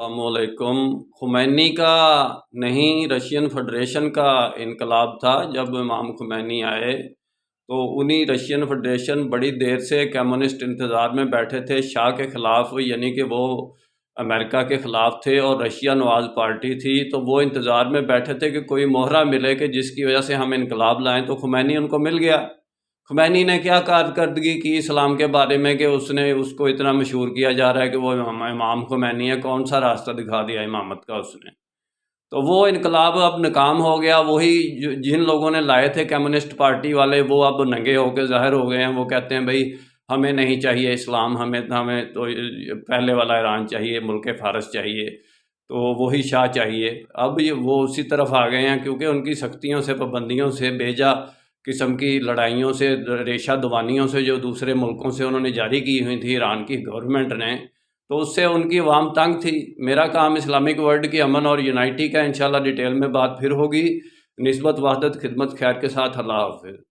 السلام علیکم۔ خمینی کا نہیں، رشین فیڈریشن کا انقلاب تھا۔ جب امام خمینی آئے تو انہی رشین فیڈریشن بڑی دیر سے کمیونسٹ انتظار میں بیٹھے تھے شاہ کے خلاف، یعنی کہ وہ امریکہ کے خلاف تھے اور رشیا نواز پارٹی تھی، تو وہ انتظار میں بیٹھے تھے کہ کوئی مہرہ ملے کہ جس کی وجہ سے ہم انقلاب لائیں، تو خمینی ان کو مل گیا۔ خمینی نے کیا کارکردگی کی اسلام کے بارے میں کہ اس کو اتنا مشہور کیا جا رہا ہے کہ وہ امام خمینی ہے؟ کون سا راستہ دکھا دیا امامت کا اس نے؟ تو وہ انقلاب اب ناکام ہو گیا۔ وہی جن لوگوں نے لائے تھے کمیونسٹ پارٹی والے، وہ اب ننگے ہو کے ظاہر ہو گئے ہیں۔ وہ کہتے ہیں بھائی ہمیں نہیں چاہیے اسلام، ہمیں تو پہلے والا ایران چاہیے، ملک فارس چاہیے، تو وہی شاہ چاہیے۔ اب وہ اسی طرف آ گئے ہیں، کیونکہ ان کی سختیوں سے، پابندیوں سے، بیجا قسم کی لڑائیوں سے، ریشہ دوانیوں سے جو دوسرے ملکوں سے انہوں نے جاری کی ہوئی تھی ایران کی گورنمنٹ نے، تو اس سے ان کی عوام تنگ تھی۔ میرا کام اسلامک ورلڈ کی امن اور یونائٹی کا، انشاءاللہ ڈیٹیل میں بات پھر ہوگی۔ نسبت، وحدت، خدمت، خیر کے ساتھ، اللہ حافظ۔